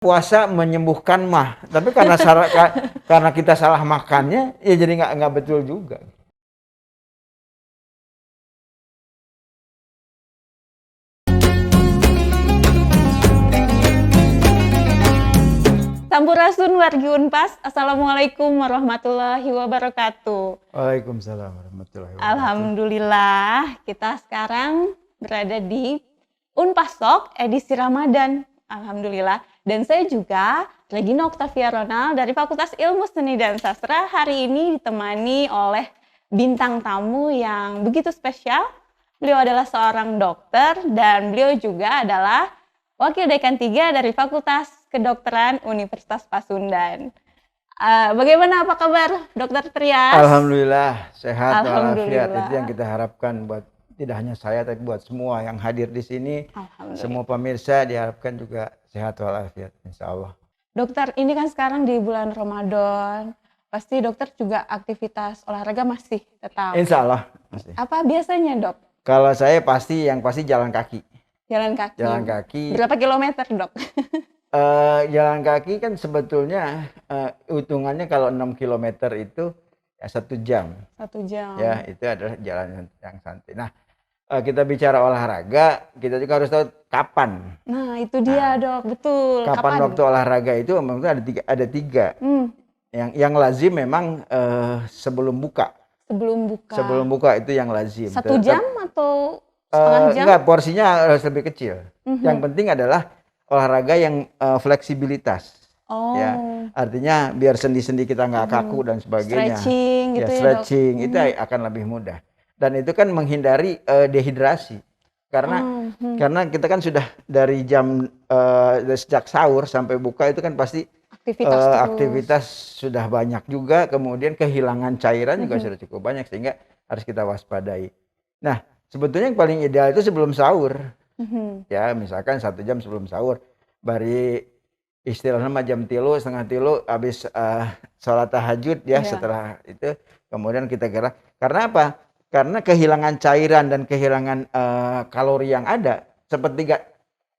puasa menyembuhkan mah, tapi karena kita salah makannya, ya jadi nggak betul juga. Sampurasun wargi Unpas, Assalamualaikum warahmatullahi wabarakatuh. Waalaikumsalam warahmatullahi wabarakatuh. Alhamdulillah, kita sekarang berada di Unpas Talk edisi Ramadan. Alhamdulillah. Dan saya juga Regina Octavia Ronald dari Fakultas Ilmu Seni dan Sastra. Hari ini ditemani oleh bintang tamu yang begitu spesial. Beliau adalah seorang dokter dan beliau juga adalah Wakil Dekan 3 dari Fakultas Kedokteran Universitas Pasundan. Bagaimana, apa kabar Dokter Trias? Alhamdulillah, sehat Alhamdulillah. walafiat. Itu yang kita harapkan buat tidak hanya saya tapi buat semua yang hadir di sini. Semua pemirsa diharapkan juga sehat walafiat, insya Allah. Dokter, ini kan sekarang di bulan Ramadan. Pasti dokter juga aktivitas olahraga masih tetap? Insya Allah masih. Apa biasanya, Dok? Kalau saya pasti jalan kaki. Jalan kaki. Jalan kaki. Berapa kilometer, Dok? Jalan kaki kan sebetulnya hitungannya kalau 6 km itu ya 1 jam. 1 jam. Ya, itu adalah jalan yang santai. Nah, kita bicara olahraga, kita juga harus tahu kapan. Nah, itu dia, Dok. Betul. Kapan waktu olahraga itu memang ada tiga. Yang lazim memang sebelum buka. Sebelum buka itu yang lazim. 1 jam atau setengah jam? Enggak, porsinya harus lebih kecil. Yang penting adalah olahraga yang fleksibilitas. Ya, artinya biar sendi-sendi kita nggak kaku dan sebagainya. Stretching ya, gitu stretching ya, itu akan lebih mudah. Dan itu kan menghindari dehidrasi. Karena kita kan sudah dari sejak sahur sampai buka itu kan pasti aktivitas sudah banyak juga, kemudian kehilangan cairan juga sudah cukup banyak sehingga harus kita waspadai. Nah, sebetulnya yang paling ideal itu sebelum sahur. Ya, misalkan 1 jam sebelum sahur. Bari istilahnya jam 3, setengah 3 habis sholat tahajud ya. Setelah itu kemudian kita gerak. Karena apa? Karena kehilangan cairan dan kehilangan kalori yang ada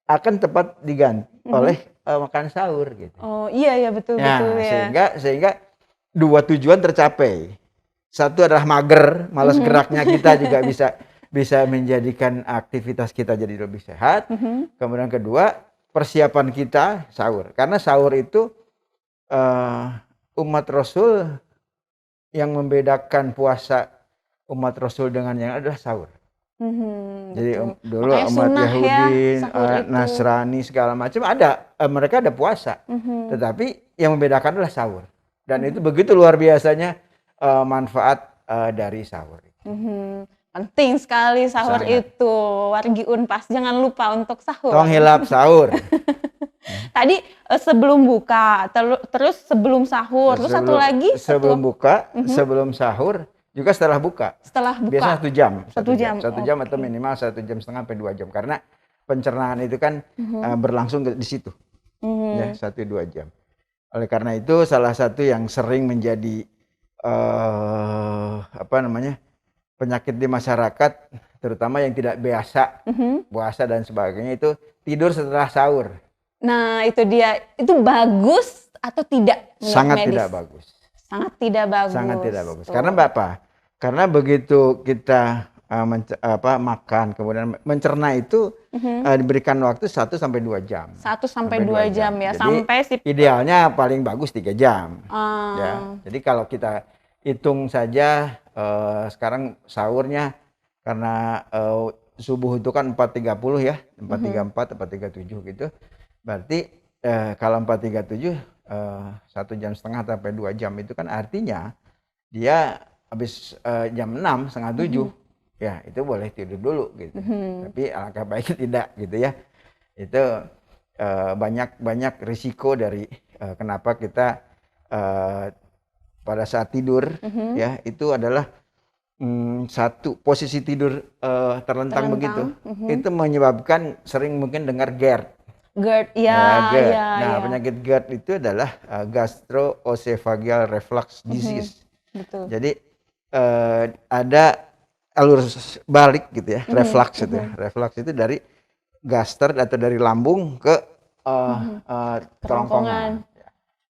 akan tepat diganti oleh makan sahur gitu. Oh iya betul ya. Sehingga dua tujuan tercapai. Satu adalah mager, malas geraknya kita juga bisa menjadikan aktivitas kita jadi lebih sehat. Kemudian kedua, persiapan kita sahur. Karena sahur itu umat Rasul yang membedakan puasa umat Rasul dengan yang adalah sahur. Jadi dulu umat Yahudi, Nasrani segala macam mereka ada puasa. Tetapi yang membedakan adalah sahur. Dan itu begitu luar biasanya manfaat dari sahur. Penting sekali sahur itu, wargi Unpas. Jangan lupa untuk sahur. Tong hilap sahur. Tadi sebelum buka, terus sebelum sahur, terus satu lagi sebelum buka, sebelum sahur, juga setelah buka. Biasanya 1 jam. 1 jam atau minimal 1,5 jam sampai 2 jam. Karena pencernaan itu kan berlangsung di situ. Ya, 1-2 jam. Oleh karena itu salah satu yang sering menjadi penyakit di masyarakat, terutama yang tidak biasa puasa dan sebagainya, itu tidur setelah sahur. Nah, itu dia. Itu bagus atau tidak? Sangat medis? Tidak bagus. Sangat tidak bagus. Sangat tidak bagus. Karena apa? Karena begitu kita makan kemudian mencerna itu diberikan waktu 1 sampai 2 jam. 1 sampai 2 jam ya. Jadi, sampai idealnya paling bagus 3 jam. Ya. Jadi kalau kita hitung saja sekarang sahurnya karena subuh itu kan 4.30 ya, 4.34, 4.37 gitu. Berarti kalau 4.37 1,5 jam sampai 2 jam itu kan artinya dia habis jam 6, setengah 7 ya itu boleh tidur dulu gitu. Tapi alangkah baiknya tidak gitu ya. Itu banyak risiko dari kenapa kita pada saat tidur ya itu adalah satu posisi tidur terlentang begitu itu menyebabkan sering mungkin dengar GERD. GERD, GERD. Penyakit GERD itu adalah gastroesophageal reflux disease. Betul. Jadi ada alur balik gitu ya, reflux itu. Reflux itu dari gaster atau dari lambung ke kerongkongan.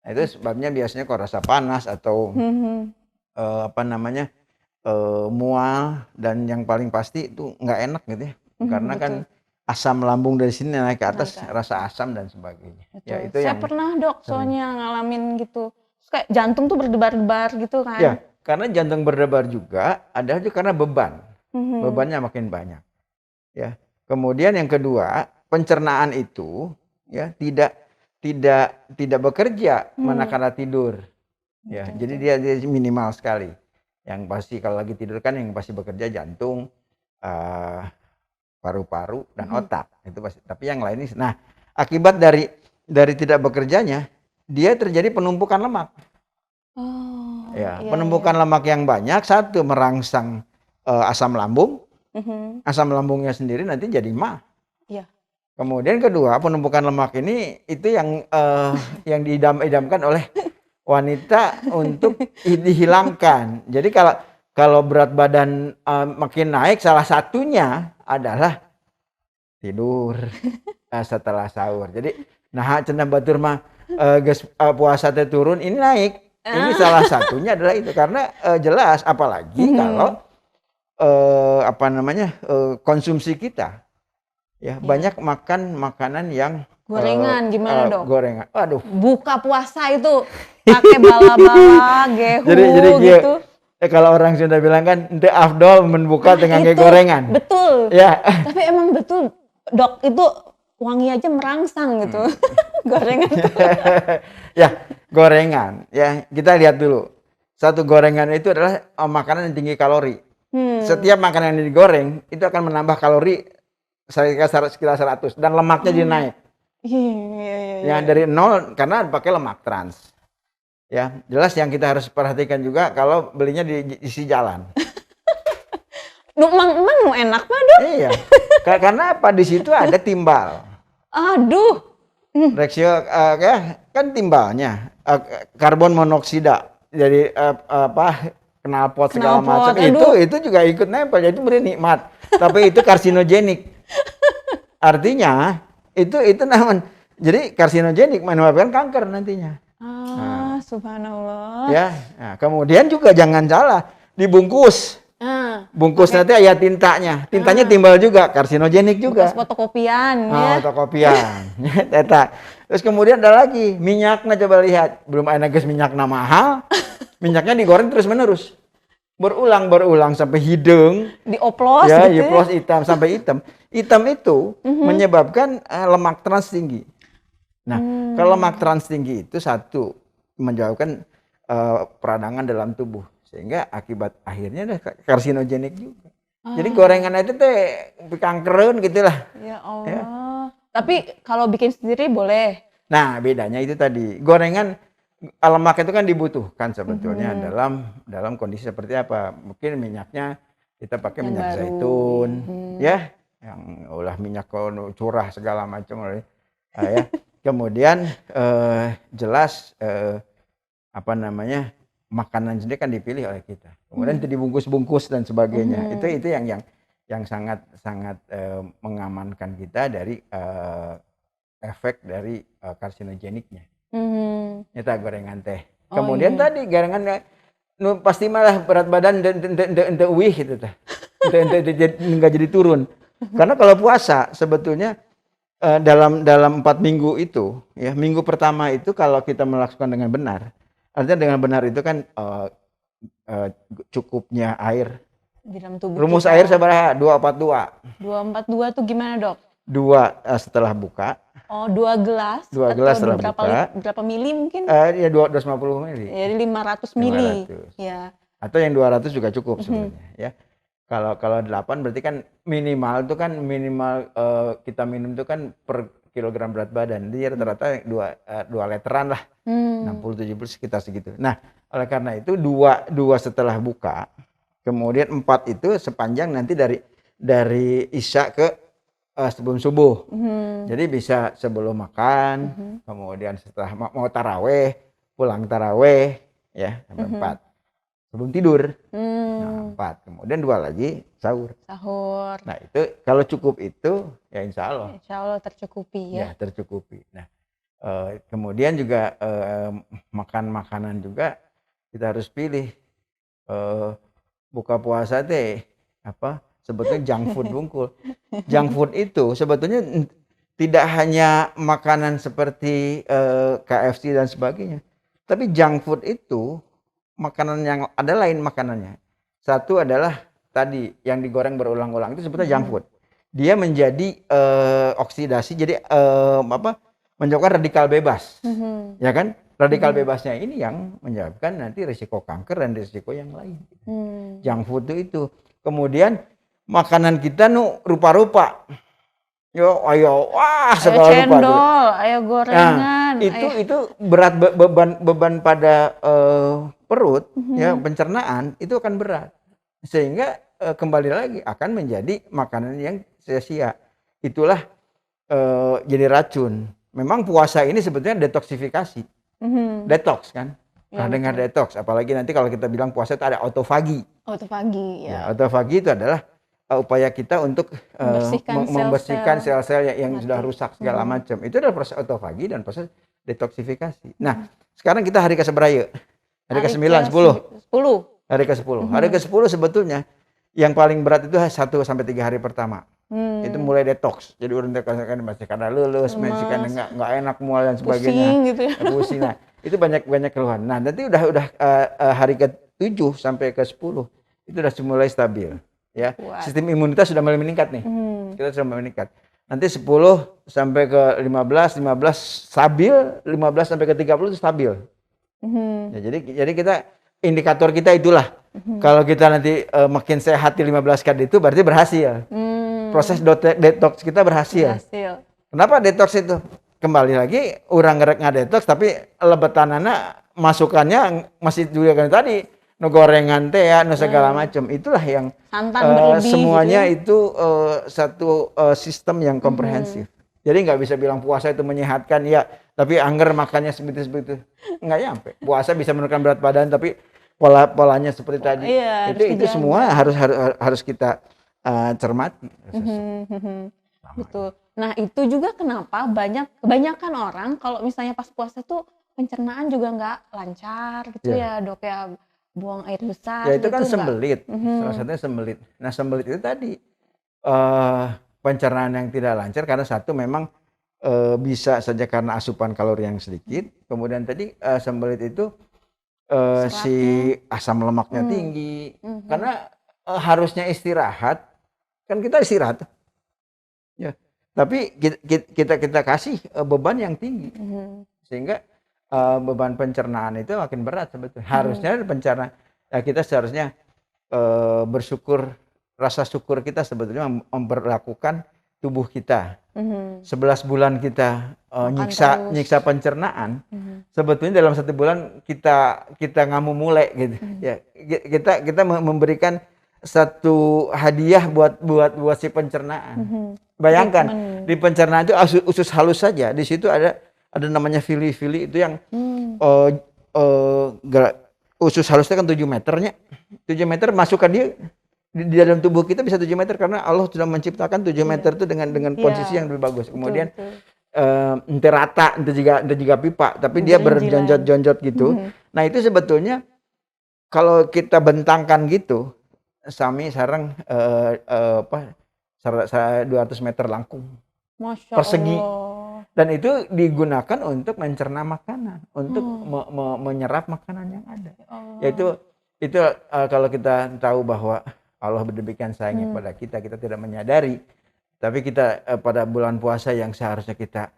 Nah, itu sebabnya biasanya kalau rasa panas atau mual, dan yang paling pasti itu nggak enak gitu ya, karena betul. kan asam lambung dari sini naik ke atas, rasa asam dan sebagainya. Betul. Ya, itu Saya yang pernah dok soalnya ngalamin gitu, kayak jantung tuh berdebar-debar gitu kan. Ya, karena jantung berdebar juga ada juga karena beban. Bebannya makin banyak. Ya. Kemudian yang kedua, pencernaan itu ya tidak bekerja manakala tidur. Ya, jadi dia minimal sekali. Yang pasti kalau lagi tidur kan yang pasti bekerja jantung, paru-paru dan otak. Itu pasti. Tapi yang lain ini, nah, akibat dari tidak bekerjanya, dia terjadi penumpukan lemak. Ya, penumpukan lemak yang banyak, satu merangsang asam lambung. Asam lambungnya sendiri nanti jadi mah. Iya. Kemudian kedua, penumpukan lemak ini itu yang diidam-idamkan oleh wanita untuk dihilangkan. Jadi kalau berat badan makin naik, salah satunya adalah tidur setelah sahur. Jadi nah cenah batur mah puasa teh turun, ini naik. Ini salah satunya adalah itu, karena jelas apalagi kalau konsumsi kita ya banyak makan makanan yang gorengan. Gimana dok? Gorengan. Aduh. Buka puasa itu pakai bala-bala, gehu jadi gitu. Kalau orang Sunda bilang kan ente afdol membuka dengan gorengan. Betul. Ya. Tapi emang betul dok, itu wangi aja merangsang gitu. Gorengan. Ya, gorengan. Ya, kita lihat dulu. Satu gorengan itu adalah makanan yang tinggi kalori. Setiap makanan yang digoreng itu akan menambah kalori sekitar 100 dan lemaknya jadi naik. Yang dari 0 karena pakai lemak trans. Ya, jelas yang kita harus perhatikan juga kalau belinya di isi jalan. Emang enak mah dok? Iya. Karena apa? Di situ ada timbal. Aduh. Reaksio kan timbalnya karbon monoksida. Jadi knalpot segala macam itu juga ikut nempel, jadi itu beri nikmat. Tapi itu karsinogenik. Artinya itu namanya. Jadi karsinogenik menyebabkan kanker nantinya. Subhanallah. Ya, nah, kemudian juga jangan salah dibungkus. Bungkus nanti ada tintanya. Tintanya timbal juga, karsinogenik juga. Bekas fotokopian ya. Fotokopian. Terus kemudian ada lagi minyaknya, coba lihat. Belum ada guys minyaknya mahal. Minyaknya digoreng terus-menerus. Berulang sampai hidung. Dioplos ya, gitu. Dioplos hitam sampai hitam. Hitam itu menyebabkan lemak trans tinggi. Nah, kalau lemak trans tinggi itu satu menyebabkan peradangan dalam tubuh. Sehingga akibat akhirnya ada karsinogenik juga. Jadi gorengan itu teh kankereun gitu lah. Ya Allah. Ya. Tapi kalau bikin sendiri boleh. Nah, bedanya itu tadi. Gorengan lemak itu kan dibutuhkan sebetulnya dalam kondisi seperti apa. Mungkin minyaknya kita pakai minyak zaitun, ya, yang ulah minyak curah segala macam, ya. Kemudian jelas makanan sendiri kan dipilih oleh kita. Kemudian itu dibungkus-bungkus dan sebagainya. Itu yang sangat mengamankan kita dari efek dari karsinogeniknya. Nyata gorengan teh. Kemudian tadi gorengan pasti malah berat badan ente uwih gitu teh. Ente enggak jadi turun. Karena kalau puasa sebetulnya dalam 4 minggu itu, ya, minggu pertama itu kalau kita melakukan dengan benar, artinya dengan benar itu kan cukupnya air di dalam tubuh. Rumus kita. Air seberapa? 242. 242 tuh gimana dok? 2 setelah buka. Oh, 2 gelas. 2 gelas setelah buka. Berapa mili mungkin? Ya 250 mili. Jadi 500 mili. 500. Ya. Atau yang 200 juga cukup sebenarnya, ya. Kalau 8 berarti kan minimal itu kan kita minum itu kan per kilogram berat badan. Jadi rata-rata 2 literan lah. 60-70 sekitar segitu. Nah, oleh karena itu 2 setelah buka. Kemudian 4 itu sepanjang nanti dari Isya ke sebelum subuh. Jadi bisa sebelum makan, kemudian setelah mau taraweh, pulang taraweh, ya, sampai 4. sebelum tidur. Nah, 4. Kemudian 2 lagi sahur. Nah, itu kalau cukup itu ya insya Allah tercukupi ya. Ya, tercukupi. Nah, kemudian juga makan makanan juga kita harus pilih. Buka puasa teh sebetulnya junk food bungkul. Junk food itu sebetulnya tidak hanya makanan seperti KFC dan sebagainya, tapi junk food itu makanan yang ada lain makanannya. Satu adalah tadi yang digoreng berulang-ulang itu sebetulnya junk food. Dia menjadi oksidasi, jadi menyebabkan radikal bebas, ya kan? Radikal bebasnya ini yang menyebabkan nanti risiko kanker dan risiko yang lain. Junk food itu. Kemudian makanan kita rupa-rupa. Ayo segala cendol, rupa. ayo gorengan. Nah, itu berat beban pada perut, ya pencernaan itu akan berat. Sehingga kembali lagi akan menjadi makanan yang sia-sia. Itulah jadi racun. Memang puasa ini sebetulnya detoksifikasi. Detox kan? Nah, dengar detox, apalagi nanti kalau kita bilang puasa itu ada autofagi. Autofagi ya. Autofagi itu adalah upaya kita untuk membersihkan sel-sel yang sudah rusak segala macam. Itu adalah proses autofagi dan proses detoksifikasi. Nah, sekarang kita hari ke-seberapa? Hari ke-9, 10. Hari ke-10. Hari ke-10 sebetulnya yang paling berat itu 1 sampai 3 hari pertama. Itu mulai detox. Jadi orang masih karena lulus, masih karena enggak enak mual dan sebagainya. Pusing gitu ya. Pusing. Nah, itu banyak keluhan. Nah, nanti udah hari ke-7 sampai ke-10 itu udah mulai stabil. Ya, sistem imunitas sudah mulai meningkat nih. Kita sudah mulai meningkat. Nanti 10 sampai ke 15 stabil, 15 sampai ke 30 itu stabil. Ya, jadi kita indikator kita itulah. Kalau kita nanti makin sehat di 15 kali itu berarti berhasil. Proses detox kita berhasil. Kenapa detox itu? Kembali lagi orang nggak detox tapi lebetanana masukannya masih juga kan tadi. Gorengan teh ya, segala macam. Itulah yang semuanya gitu ya? Itu satu sistem yang komprehensif. Jadi nggak bisa bilang puasa itu menyehatkan ya, tapi angger makannya sebegitu. Nggak nyampe. Puasa bisa menurunkan berat badan, tapi polanya seperti tadi. Iya, itu semua harus kita cermati. Betul. Nah, itu juga kenapa kebanyakan orang kalau misalnya pas puasa tuh pencernaan juga nggak lancar gitu ya, Dok ya. Buang air besar. Ya itu kan sembelit. Salah satunya sembelit. Nah, sembelit itu tadi pencernaan yang tidak lancar karena satu memang bisa saja karena asupan kalori yang sedikit. Kemudian tadi sembelit itu si asam lemaknya tinggi. Karena harusnya istirahat. Kan kita istirahat. Ya. Tapi kita kasih beban yang tinggi. Sehingga beban pencernaan itu makin berat sebetulnya. Harusnya pencernaan kita seharusnya bersyukur, rasa syukur kita sebetulnya memperlakukan tubuh kita. 11 bulan kita nyiksa pencernaan. Sebetulnya dalam 1 bulan kita ngamu mulai gitu. Ya, kita memberikan satu hadiah buat si pencernaan. Bayangkan di pencernaan itu usus halus saja. Di situ ada namanya fili-fili itu yang usus halusnya kan 7 meternya. 7 meter masukkan dia di dalam tubuh kita bisa 7 meter karena Allah sudah menciptakan 7 meter itu dengan posisi yang lebih bagus. Kemudian ente rata, ente juga pipa, tapi dia berjonjot-jonjot gitu. Nah, itu sebetulnya kalau kita bentangkan gitu, sami sarang 200 meter langkung. Masya persegi. Allah. Dan itu digunakan untuk mencerna makanan, untuk menyerap makanan yang ada. Yaitu kalau kita tahu bahwa Allah berdemikian sayangnya kepada kita tidak menyadari. Tapi kita pada bulan puasa yang seharusnya kita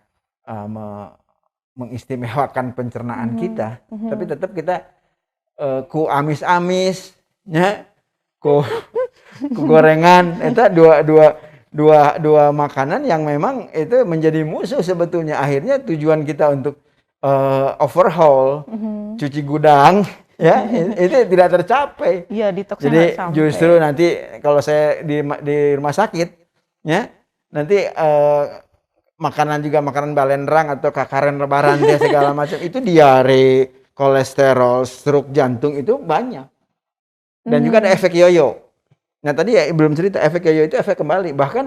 mengistimewakan pencernaan kita, tapi tetap kita ku amis-amis, ya, ku gorengan, itu dua makanan yang memang itu menjadi musuh sebetulnya. Akhirnya tujuan kita untuk overhaul, cuci gudang, ya itu tidak tercapai. Iya, detoksnya jadi nggak sampai. Justru nanti kalau saya di rumah sakit, ya nanti makanan balendrang atau kakaran lebaran dia segala macam itu diare, kolesterol, stroke jantung itu banyak. Dan juga ada efek yoyo. Nah tadi ya belum cerita, efek yoyo itu efek kembali. Bahkan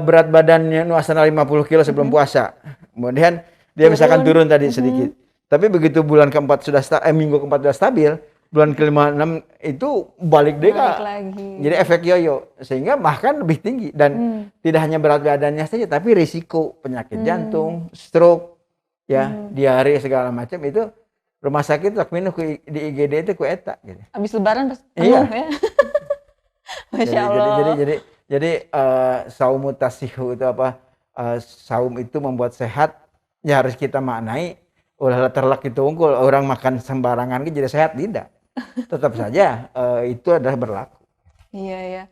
berat badannya Nuasana 50 kilo sebelum puasa. Kemudian dia misalkan turun tadi sedikit. Tapi begitu bulan keempat minggu keempat sudah stabil, bulan kelima enam itu balik deh Kak. Jadi efek yoyo. Sehingga bahkan lebih tinggi. Dan tidak hanya berat badannya saja, tapi risiko penyakit jantung, stroke, ya, diare segala macam itu rumah sakit minum di IGD itu ku eta gitu. Habis lebaran pas penuh ya. Masya Allah. Jadi saum tasihu itu apa? Saum itu membuat sehat. Ya harus kita maknai. Ulah terlak itu unggul orang makan sembarangan jadi sehat tidak. Tetap saja itu adalah berlaku. Iya ya.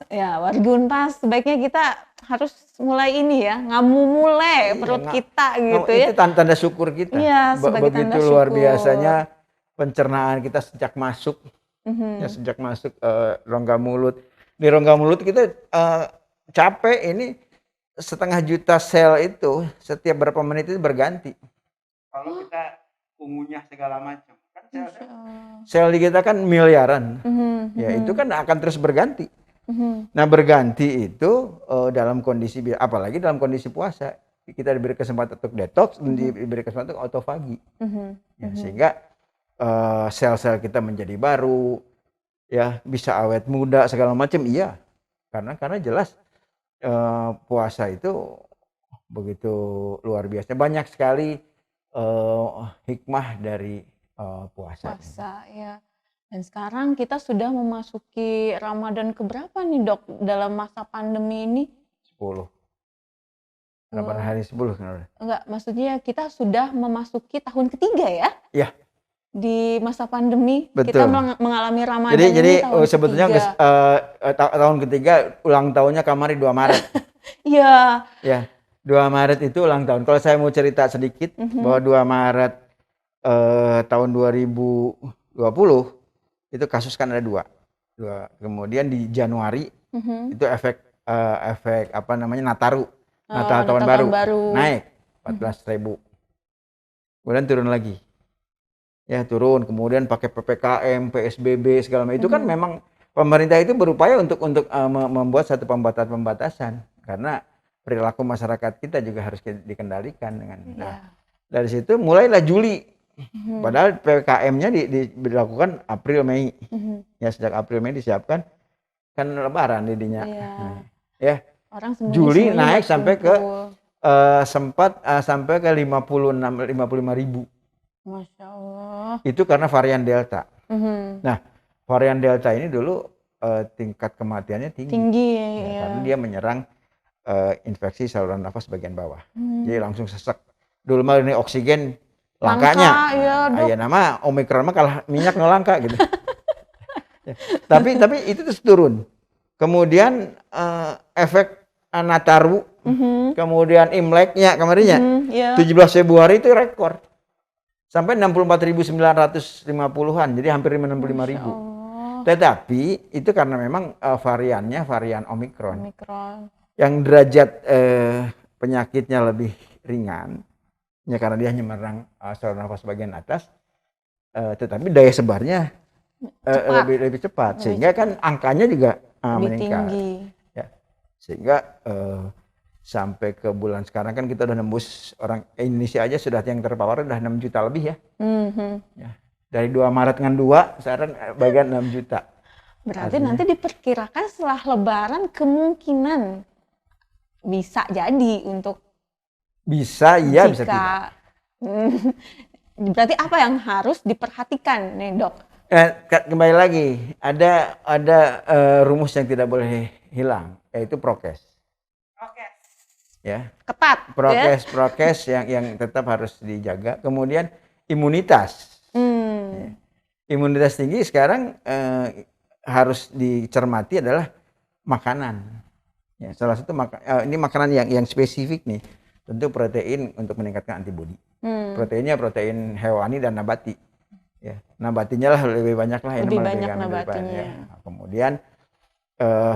Ya warga Unpas sebaiknya kita harus mulai ini ya, mulai perut kita gitu ya. Itu tanda syukur kita. Iya, sebagai begitu tanda luar syukur. biasanya pencernaan kita sejak masuk. Ya sejak masuk rongga mulut. Di rongga mulut kita capek ini 1,5 juta sel itu setiap berapa menit itu berganti. Kalau kita ungunya segala macam kan sel di kita kan miliaran. Ya itu kan akan terus berganti. Nah berganti itu dalam kondisi apalagi dalam kondisi puasa kita diberi kesempatan untuk detox dan diberi kesempatan untuk autofagi. Ya, sehingga sel-sel kita menjadi baru, ya bisa awet muda segala macam iya karena jelas puasa itu begitu luar biasa, banyak sekali hikmah dari puasa. Ya. Dan sekarang kita sudah memasuki Ramadan keberapa nih Dok dalam masa pandemi ini? 10. Ramadan hari 10 kan? Enggak, maksudnya kita sudah memasuki tahun ketiga ya? Iya. Di masa pandemi. Betul. Kita mengalami Ramadan jadi tahun sebetulnya tahun ketiga ulang tahunnya Kamari 2 Maret. Iya. Ya, 2 Maret itu ulang tahun. Kalau saya mau cerita sedikit bahwa 2 Maret tahun 2020 itu kasus kan ada dua. Kemudian di Januari itu efek apa namanya Nataru. Natal tahun baru naik 14.000. Kemudian turun lagi. Ya turun, kemudian pakai PPKM, PSBB segala macam. Itu kan memang pemerintah itu berupaya untuk membuat satu pembatasan karena perilaku masyarakat kita juga harus dikendalikan dengan. Nah, dari situ mulailah Juli. Padahal PPKM-nya dilakukan April Mei. Ya sejak April Mei disiapkan kan lebaran didinya. Ya. Orang Juli naik sampai ke sempat sampai ke 55.000. Masya Allah. Itu karena varian Delta. Nah, varian Delta ini dulu tingkat kematiannya tinggi. Ya, karena dia menyerang infeksi saluran nafas bagian bawah. Jadi langsung sesek. Dulu mah ini oksigen langkanya. Ya nama Omikron mah kalah minyak no langka gitu. Ya, tapi itu terus turun. Kemudian efek Nataru, kemudian Imleknya kemarinnya 17 Februari itu rekor. Sampai 64.950-an, jadi hampir 65.000. Tetapi itu karena memang variannya varian Omikron. Yang derajat penyakitnya lebih ringan. Ya karena dia hanya menyerang saluran nafas bagian atas, tetapi daya sebarnya lebih cepat, sehingga kan angkanya juga meningkat. Tinggi. Ya, sehingga sampai ke bulan sekarang kan kita udah nembus orang Indonesia aja sudah yang terpapar udah 6 juta lebih ya. Ya. Dari 2 Maret dengan 2 sekarang bagian 6 juta. Berarti nanti diperkirakan setelah Lebaran kemungkinan bisa jadi untuk bisa bisa tidak. Berarti apa yang harus diperhatikan nih Dok? Kembali lagi ada rumus yang tidak boleh hilang yaitu prokes. Ya. Ketat. Prokes yang tetap harus dijaga. Kemudian imunitas. Ya. Imunitas tinggi sekarang harus dicermati adalah makanan. Ya, salah satu ini makanan yang spesifik nih. Tentu protein untuk meningkatkan antibodi. Proteinnya protein hewani dan nabati. Ya, nabatinya lah lebih banyak lah. Lebih banyak nabatinya. Ya. Nah, kemudian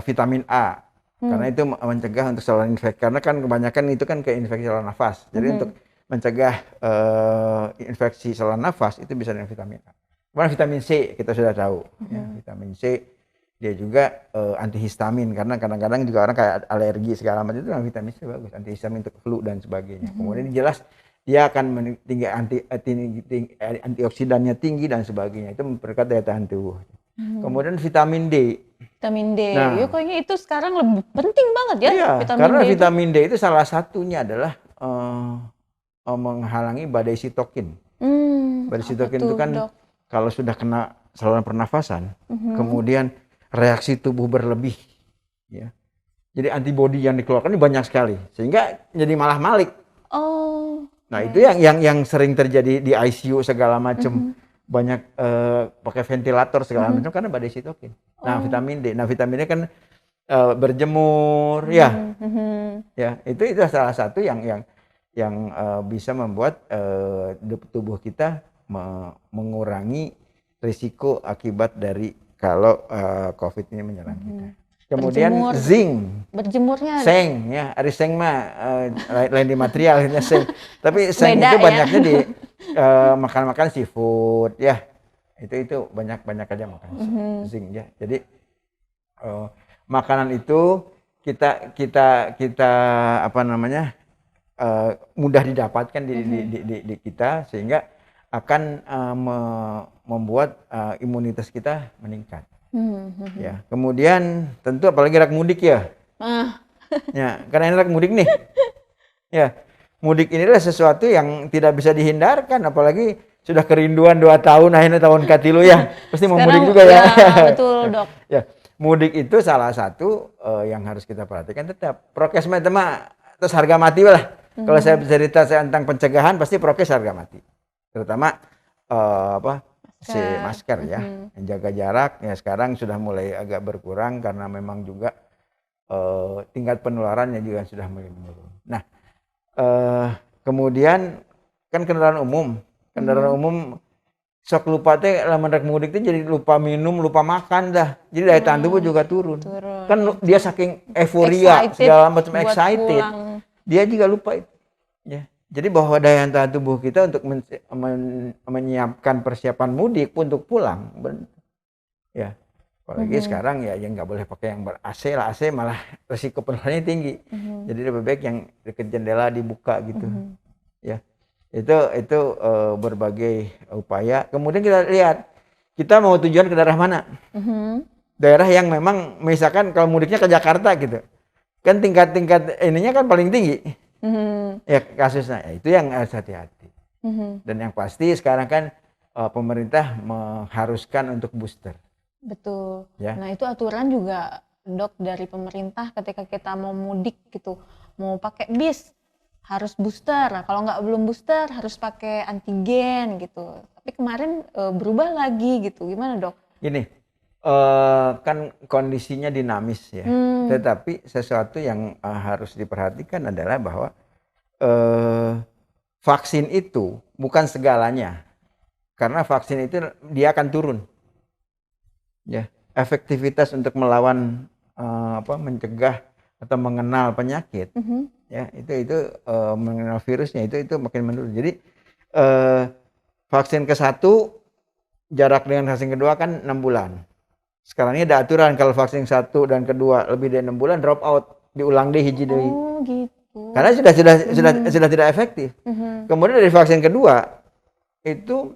vitamin A. Karena itu mencegah untuk saluran infeksi. Karena kan kebanyakan itu kan ke infeksi saluran nafas. Jadi untuk mencegah infeksi saluran nafas itu bisa dengan vitamin A. Kemudian vitamin C kita sudah tahu, ya, vitamin C dia juga antihistamin karena kadang-kadang juga orang kayak alergi segala macam itu vitamin C bagus, antihistamin untuk flu dan sebagainya. Kemudian jelas dia akan tinggi antioksidannya tinggi dan sebagainya, itu memperkuat daya tahan tubuh. Kemudian vitamin D. Vitamin D, Nah, ya kayaknya itu sekarang lebih penting banget ya, iya, vitamin karena D itu. vitamin D itu salah satunya adalah menghalangi badai sitokin. Badai Apa sitokin tuh, itu kan Dok? kalau sudah kena saluran pernafasan, kemudian reaksi tubuh berlebih, ya. Jadi antibodi yang dikeluarkan ini banyak sekali, sehingga jadi malah malik. Oh. Nah, itu yang sering terjadi di ICU segala macam. Banyak pakai ventilator segala macam karena badai sitokin. Nah, vitamin D. Nah, vitamin D kan berjemur, ya. Ya, itu salah satu yang bisa membuat tubuh kita mengurangi risiko akibat dari kalau COVID ini menyerang kita. Kemudian Berjemur. zinc, Berjemurnya seng, ya, ada seng mah lain di materialnya seng. Tapi seng Beda itu ya. banyaknya di makan seafood, ya. Itu banyak aja makan zinc, ya. Jadi makanan itu kita apa namanya mudah didapatkan di kita sehingga akan membuat imunitas kita meningkat. Ya, kemudian tentu apalagi rak mudik ya. Ya, karena ini rak mudik nih. Ya, mudik ini adalah sesuatu yang tidak bisa dihindarkan, apalagi sudah kerinduan 2 tahun akhirnya tahun katilu ya. Pasti mau mudik juga ya. Betul, Dok. Ya, mudik itu salah satu yang harus kita perhatikan tetap. Prokes mah terus harga mati lah. Kalau saya cerita tentang pencegahan pasti prokes harga mati. Terutama masker ya, jaga jarak ya sekarang sudah mulai agak berkurang karena memang juga tingkat penularannya juga sudah mulai menurun. Nah, kemudian kan kendaraan umum sok lupa teh lamun rek mudik teh jadi lupa minum, lupa makan dah. Jadi daya tahan tubuh juga turun. Kan dia saking euforia segala macam excited. Dia juga lupa itu. Ya. Jadi bahwa daya tahan tubuh kita untuk menyiapkan persiapan mudik untuk pulang, ya. Apalagi sekarang ya yang nggak boleh pakai yang ber-AC lah, AC malah resiko penularannya tinggi. Jadi lebih baik yang dekat jendela dibuka gitu, ya. Itu berbagai upaya. Kemudian kita lihat kita mau tujuan ke daerah mana, daerah yang memang misalkan kalau mudiknya ke Jakarta gitu, kan tingkat ininya kan paling tinggi. Ya kasusnya itu yang harus hati-hati. Dan yang pasti sekarang kan pemerintah mengharuskan untuk booster. Betul. Ya. Nah itu aturan juga Dok dari pemerintah ketika kita mau mudik gitu, mau pakai bis harus booster. Nah, kalau belum booster harus pakai antigen gitu. Tapi kemarin berubah lagi gitu. Gimana Dok? Gini, kan kondisinya dinamis ya. Tetapi sesuatu yang harus diperhatikan adalah bahwa vaksin itu bukan segalanya. Karena vaksin itu dia akan turun. Ya, efektivitas untuk melawan mencegah atau mengenal penyakit. Ya, itu mengenal virusnya itu makin menurun. Jadi vaksin ke-1 jarak dengan vaksin kedua kan 6 bulan. Sekarang ini ada aturan kalau vaksin 1 dan kedua lebih dari 6 bulan drop out, diulang deh hiji deui. Oh gitu. Karena sudah tidak efektif. Kemudian dari vaksin kedua itu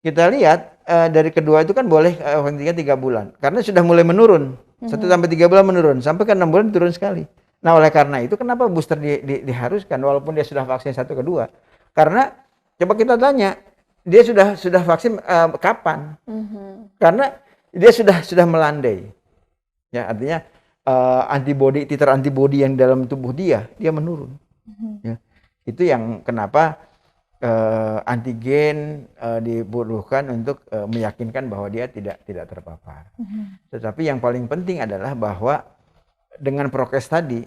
kita lihat dari kedua itu kan boleh vaksinnya 3 bulan. Karena sudah mulai menurun. 1 sampai 3 bulan menurun, sampai ke 6 bulan turun sekali. Nah, oleh karena itu kenapa booster diharuskan walaupun dia sudah vaksin 1 kedua? Karena coba kita tanya, dia sudah vaksin kapan? Karena dia sudah melandai. Ya, artinya titer antibodi yang dalam tubuh dia menurun. Ya. Itu yang kenapa antigen dibutuhkan untuk meyakinkan bahwa dia tidak terpapar. Tetapi yang paling penting adalah bahwa dengan prokes tadi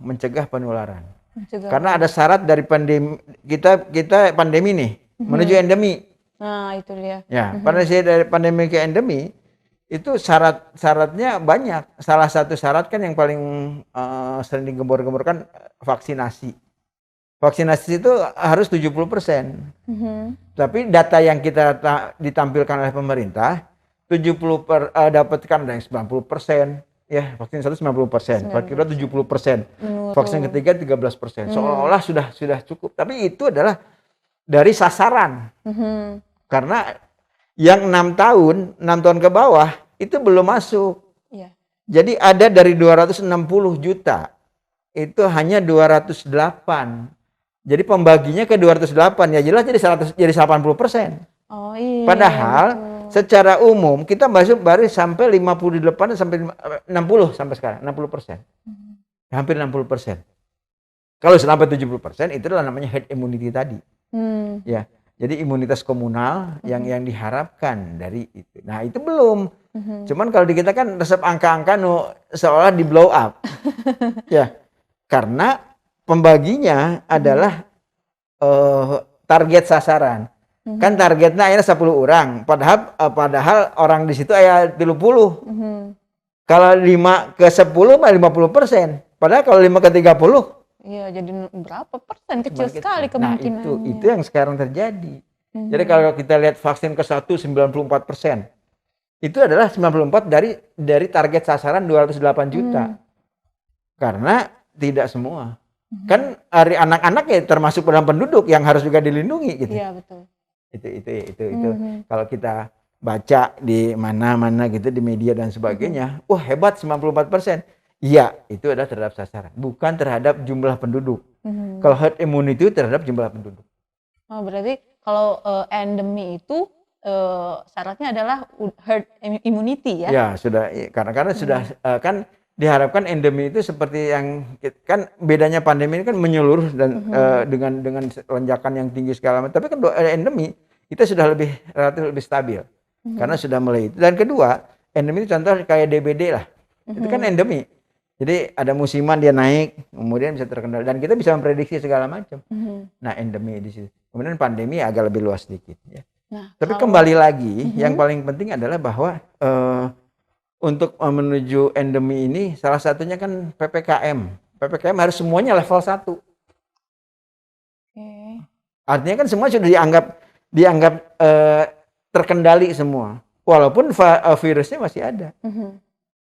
mencegah penularan. Karena ada syarat dari pandemi kita pandemi nih menuju endemi. Nah, itu dia. Ya, pada saat dari pandemi ke endemi itu syaratnya banyak. Salah satu syarat kan yang paling sering digembor-gemborkan vaksinasi. Vaksinasi itu harus 70%. Tapi data yang kita ditampilkan oleh pemerintah 70 dapatkan ada yang 90%. Ya, vaksin 90%, vaksin kedua 70%, vaksin ketiga 13%. Seolah-olah sudah cukup, tapi itu adalah dari sasaran. Karena yang 6 tahun ke bawah itu belum masuk. Iya. Jadi ada dari 260 juta, itu hanya 208. Jadi pembaginya ke 208, ya jelas jadi 80%. Oh iya. Padahal secara umum kita baru sampai 58 sampai 60 sampai sekarang 60%. Hampir 60%. Kalau sampai 70% itu adalah namanya herd immunity tadi. Ya. Jadi imunitas komunal yang diharapkan dari itu. Nah, itu belum. Cuman kalau di kita kan resep angka-angka seolah di blow up. Ya. Karena pembaginya adalah target sasaran. Kan targetnya akhirnya 10 orang, padahal orang di situ ada 30. Kalau 5 ke 10 mah 50%. Padahal kalau 5 ke 30, iya, jadi berapa persen? Kecil sekali kemungkinannya. Nah, itu yang sekarang terjadi. Jadi kalau kita lihat vaksin ke-1 94%. Itu adalah 94 dari target sasaran 208 juta. Karena tidak semua. Kan hari anak-anak ya termasuk dalam penduduk yang harus juga dilindungi gitu. Iya, betul. Itu kalau kita baca di mana-mana gitu di media dan sebagainya, wah hebat 94%. Iya, itu adalah terhadap sasaran, bukan terhadap jumlah penduduk. Kalau herd immunity itu terhadap jumlah penduduk. Oh, berarti kalau endemi itu syaratnya adalah herd immunity ya? Ya, sudah karena sudah kan diharapkan endemi itu seperti yang kan bedanya pandemi ini kan menyeluruh dan dengan lonjakan yang tinggi segala macam. Tapi kan endemi kita sudah relatif lebih stabil karena sudah mulai. Dan kedua, endemi itu contoh kayak DBD lah. Itu kan endemi. Jadi ada musiman dia naik, kemudian bisa terkendali dan kita bisa memprediksi segala macam. Nah, endemi di situ. Kemudian pandemi agak lebih luas sedikit ya. Nah, tapi kembali lagi, yang paling penting adalah bahwa untuk menuju endemi ini salah satunya kan PPKM. PPKM harus semuanya level 1. Artinya kan semua sudah dianggap terkendali semua. Walaupun virusnya masih ada.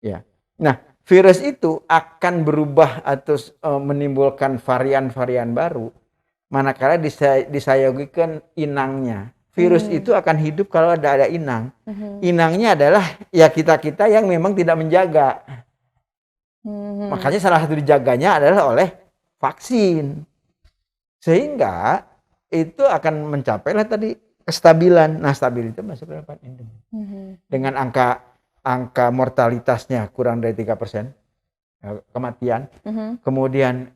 Ya. Nah, virus itu akan berubah atau menimbulkan varian-varian baru manakala disayogikan inangnya. Virus itu akan hidup kalau ada inang. Inangnya adalah ya kita-kita yang memang tidak menjaga. Makanya salah satu dijaganya adalah oleh vaksin. Sehingga itu akan mencapailah tadi kestabilan. Nah, stabil itu masuk ke dalam endemi. Dengan angka mortalitasnya kurang dari 3% kematian. Kemudian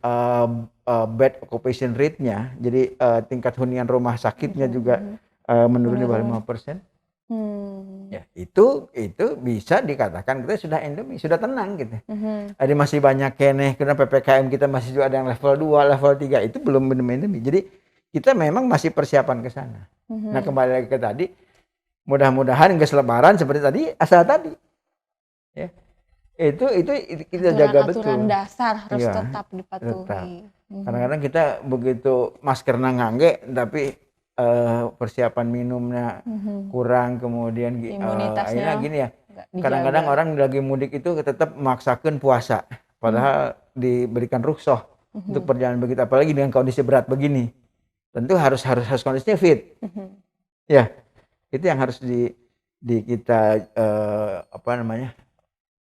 bed occupation rate-nya, jadi tingkat hunian rumah sakitnya juga menurun di bawah 5%. Ya, itu bisa dikatakan kita sudah endemi, sudah tenang gitu. Ada masih banyak keneh karena PPKM kita masih juga ada yang level 2, level 3, itu belum endemi. Jadi kita memang masih persiapan ke sana. Nah, kembali lagi ke tadi, mudah-mudahan nggak selebaran seperti tadi, asal tadi. Ya. Itu kita jaga betul. Aturan dasar harus tetap dipatuhi. Kadang-kadang kita begitu maskernya ngangge tapi persiapan minumnya kurang, kemudian akhirnya gini ya. Kadang-kadang orang lagi mudik itu tetap memaksakan puasa, padahal diberikan rukhsah untuk perjalanan begitu, apalagi dengan kondisi berat begini. Tentu harus kondisinya fit. Ya, itu yang harus kita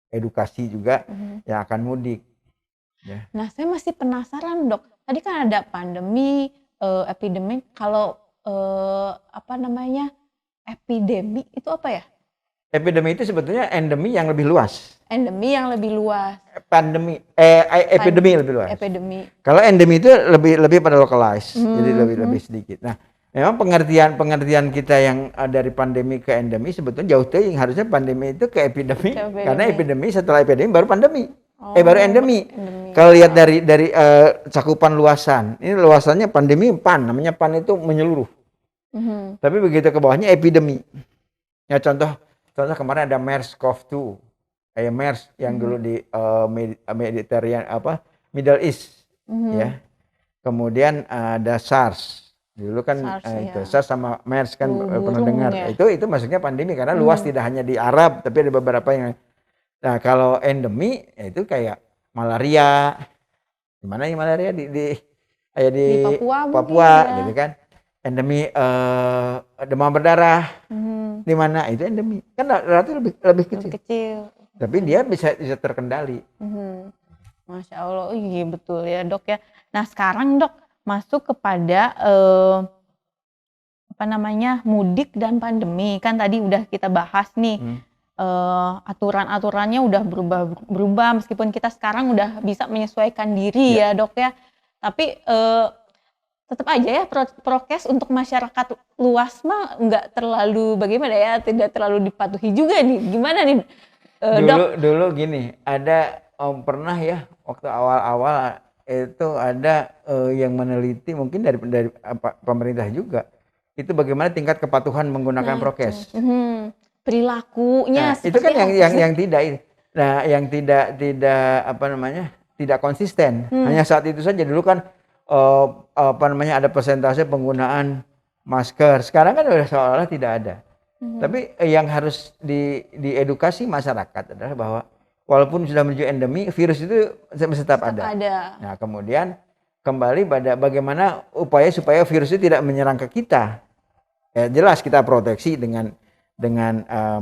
edukasi juga yang akan mudik. Ya. Nah, saya masih penasaran, Dok. Tadi kan ada pandemi, epidemi. Kalau epidemi itu apa ya? Epidemi itu sebetulnya endemi yang lebih luas. Endemi yang lebih luas. Epidemi lebih luas. Epidemi. Kalau endemi itu lebih pada localized, jadi lebih sedikit. Nah, memang pengertian kita yang dari pandemi ke endemi sebetulnya jauh yang harusnya pandemi itu ke epidemi. Karena epidemi setelah epidemi baru pandemi. Baru endemi. Kalau lihat dari cakupan luasan, ini luasannya pandemi namanya PAN itu menyeluruh. Tapi begitu ke bawahnya epidemi. Ya contoh kemarin ada MERS-CoV-2, kayak MERS yang dulu di Mediterranean Middle East, ya. kemudian ada SARS. Dulu kan itu SARS sama MERS kan pernah dengar. Ya. Itu maksudnya pandemi karena luas, tidak hanya di Arab tapi ada beberapa yang. Nah, kalau endemi itu kayak malaria. Gimana ya malaria di Papua gitu kan. Endemi demam berdarah. Di mana itu endemi. Kan relatif lebih kecil. Tapi dia bisa terkendali. Masya Allah, iya betul ya Dok ya. Nah sekarang Dok masuk kepada mudik dan pandemi. Kan tadi udah kita bahas nih. Aturan-aturannya udah berubah meskipun kita sekarang udah bisa menyesuaikan diri ya Dok ya. Tapi tetap aja ya prokes untuk masyarakat luas mah nggak terlalu bagaimana ya, tidak terlalu dipatuhi juga nih. Gimana nih Dok? Dulu gini, ada pernah ya waktu awal-awal itu ada yang meneliti mungkin dari pemerintah juga. Itu bagaimana tingkat kepatuhan menggunakan prokes. Perilakunya itu kan yang tidak ini. Nah, yang tidak tidak konsisten. Hanya saat itu saja. Dulu kan ada persentase penggunaan masker. Sekarang kan udah seolah-olah tidak ada. Tapi yang harus diedukasi masyarakat adalah bahwa walaupun sudah menuju endemi, virus itu tetap ada. Nah, kemudian kembali pada bagaimana upaya supaya virus itu tidak menyerang ke kita. Ya, jelas kita proteksi dengan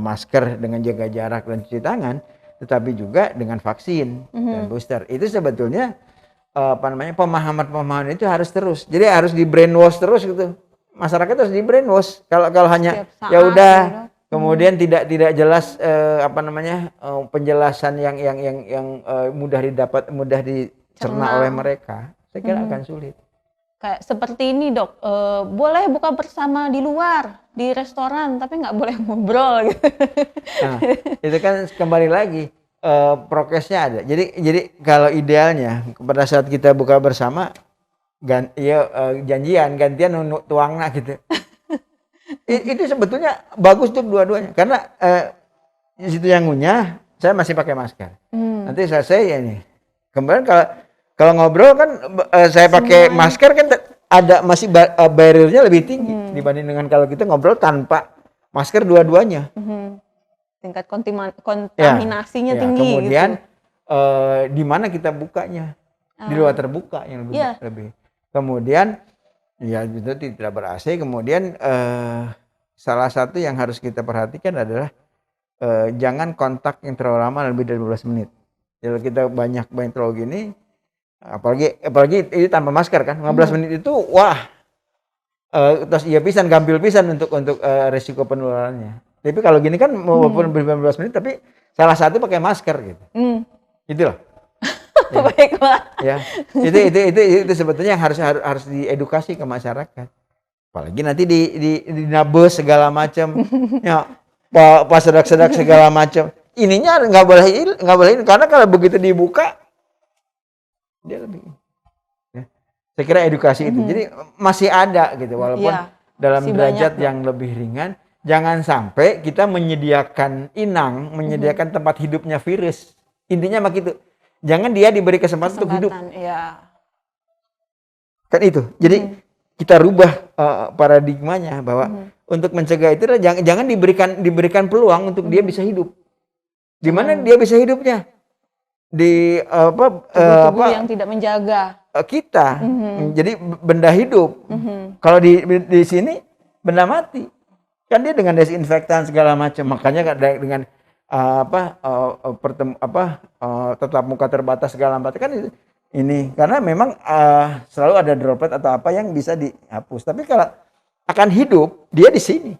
masker, dengan jaga jarak dan cuci tangan, tetapi juga dengan vaksin dan booster. Itu sebetulnya pemahaman itu harus terus. Jadi harus di brainwash terus gitu. Masyarakat harus di brainwash. Kalau hanya ya udah kemudian tidak jelas penjelasan yang mudah didapat, mudah dicerna oleh mereka. Saya kira akan sulit. Kayak seperti ini Dok, boleh buka bersama di luar, di restoran, tapi nggak boleh ngobrol gitu. Nah, itu kan kembali lagi prokesnya ada. Jadi kalau idealnya pada saat kita buka bersama, janjian gantian tuangna gitu. Itu sebetulnya bagus untuk dua-duanya, karena di situ yang ngunyah, saya masih pakai masker. Nanti saya ini. Kemudian kalau ngobrol kan saya pakai masker kan ada masih barriernya lebih tinggi dibanding dengan kalau kita ngobrol tanpa masker dua-duanya. Tingkat kontaminasinya tinggi. Kemudian gitu. Di mana kita bukanya? Di luar terbuka yang lebih. Kemudian ya itu tidak ber-AC. Kemudian salah satu yang harus kita perhatikan adalah jangan kontak yang terlalu lama, lebih dari 12 menit. Kalau kita banyak terlalu gini, apalagi ini tanpa masker kan, 15 menit itu wah, terus gampil pisan untuk resiko penularannya. Tapi kalau gini kan walaupun 15 menit tapi salah satu pakai masker gitu. Gitu loh. Ya. Baiklah. Ya. Itu sebetulnya yang harus diedukasi ke masyarakat. Apalagi nanti di nabes segala macam. Ya, pas sedak-sedak segala macam. Ininya nggak boleh karena kalau begitu dibuka dia lebih. Ya. Saya kira edukasi itu. Jadi masih ada gitu walaupun dalam derajat yang lebih ringan. Jangan sampai kita menyediakan menyediakan tempat hidupnya virus. Intinya begitu. Jangan dia diberi kesempatan untuk hidup. Iya. Kan itu. Jadi kita rubah paradigmanya bahwa untuk mencegah itu jangan diberikan peluang untuk dia bisa hidup. Di mana dia bisa hidupnya? Di tubuh yang tidak menjaga kita. Jadi benda hidup. Kalau di sini benda mati. Kan dia dengan desinfektan segala macam. Makanya dengan tetap muka terbatas segala macam kan ini karena memang selalu ada droplet atau apa yang bisa dihapus. Tapi kalau akan hidup dia di sini.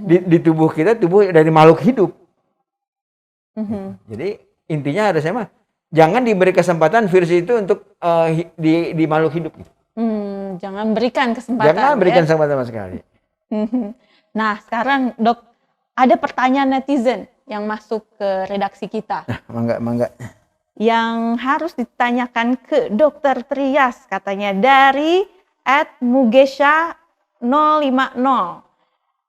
Di tubuh kita, tubuh dari makhluk hidup. Jadi intinya ada saya jangan diberi kesempatan virus itu untuk di makhluk hidup. Jangan berikan kesempatan. Jangan berikan kesempatan sama sekali. Nah sekarang Dok, ada pertanyaan netizen yang masuk ke redaksi kita. Mangga. Yang harus ditanyakan ke Dokter Trias katanya dari @mugesha050.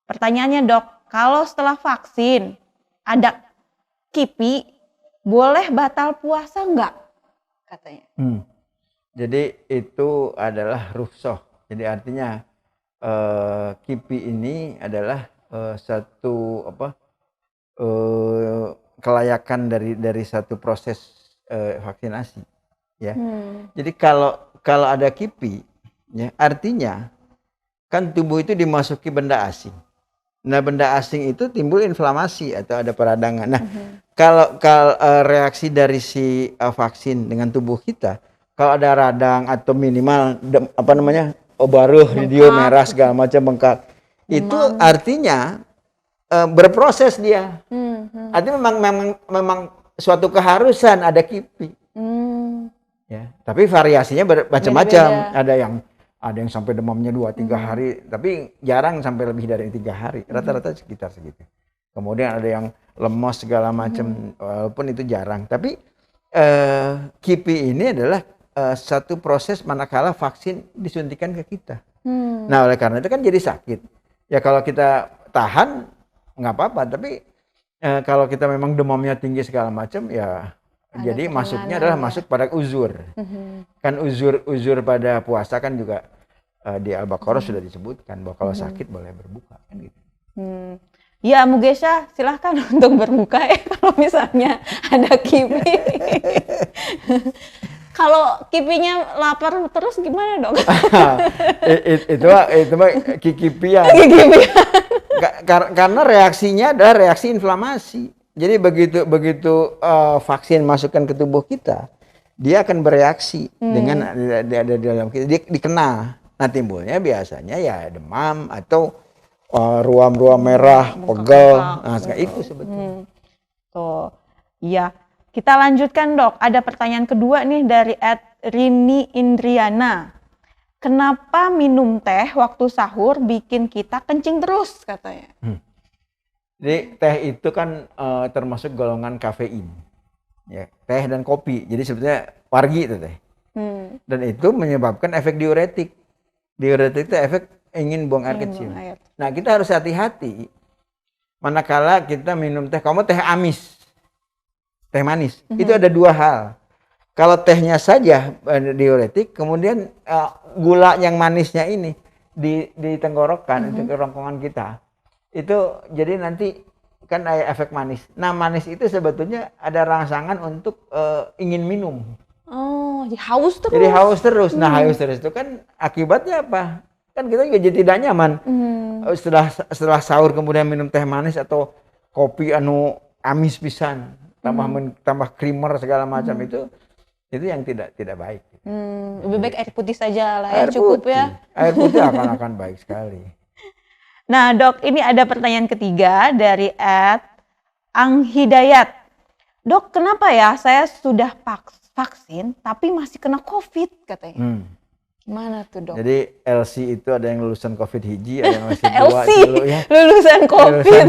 Pertanyaannya Dok, kalau setelah vaksin ada KIPI, boleh batal puasa enggak? Katanya. Jadi itu adalah rukhsah. Jadi artinya KIPI ini adalah satu kelayakan dari satu proses vaksinasi, ya. Jadi kalau ada KIPI, ya, artinya kan tubuh itu dimasuki benda asing. Nah, benda asing itu timbul inflamasi atau ada peradangan. Nah, kalau reaksi dari si vaksin dengan tubuh kita, kalau ada radang atau minimal baruh, video merah segala macam bengkak, itu artinya berproses dia. Artinya memang suatu keharusan ada KIPI. Ya, tapi variasinya macam-macam. Ada yang sampai demamnya 2-3 hari, tapi jarang sampai lebih dari 3 hari. Rata-rata sekitar segitu. Kemudian ada yang lemas segala macam, walaupun itu jarang. Tapi KIPI ini adalah satu proses manakala vaksin disuntikan ke kita. Nah, oleh karena itu kan jadi sakit. Ya kalau kita tahan nggak apa-apa, tapi kalau kita memang demamnya tinggi segala macam, ya jadi masuknya adalah masuk pada uzur. Kan uzur pada puasa kan juga di Al-Baqarah sudah disebutkan bahwa kalau sakit boleh berbuka kan gitu. Ya, Mugesha silahkan untuk berbuka ya kalau misalnya ada KIPI. Kalau KIPI-nya lapar terus gimana dong? itu mah kikipian. Karena reaksinya adalah reaksi inflamasi. Jadi begitu vaksin masukkan ke tubuh kita, dia akan bereaksi dengan ada dalam kita, dia dikenal. Nah, timbulnya biasanya ya demam atau ruam-ruam merah, pegal. Nah, itu sebetulnya. Tuh. Ya, kita lanjutkan, Dok. Ada pertanyaan kedua nih dari @Rini Indriana. Kenapa minum teh waktu sahur bikin kita kencing terus katanya? Jadi teh itu kan termasuk golongan kafein, ya, teh dan kopi. Jadi sebetulnya wargi itu teh. Dan itu menyebabkan efek diuretik. Diuretik itu efek ingin buang air kecil. Nah, kita harus hati-hati manakala kita minum teh. Kamu teh amis, teh manis. Itu ada dua hal. Kalau tehnya saja diuretik, kemudian gula yang manisnya ini di tenggorokan, di kerongkongan kita. Itu jadi nanti kan ada efek manis. Nah, manis itu sebetulnya ada rangsangan untuk ingin minum. Oh, jadi haus terus. Jadi haus terus. Nah, haus terus itu kan akibatnya apa? Kan kita juga jadi tidak nyaman. Setelah sahur kemudian minum teh manis atau kopi amis pisan, tambah creamer segala macam itu yang tidak baik. Lebih baik air putih saja lah ya, cukup putih. Ya. Air putih akan baik sekali. Nah, Dok, ini ada pertanyaan ketiga dari @Anghidayat. Dok, kenapa ya saya sudah vaksin tapi masih kena COVID katanya? Gimana tuh, Dok? Jadi LC itu ada yang lulusan COVID hiji, ada yang masih dua dulu ya. Lulusan COVID.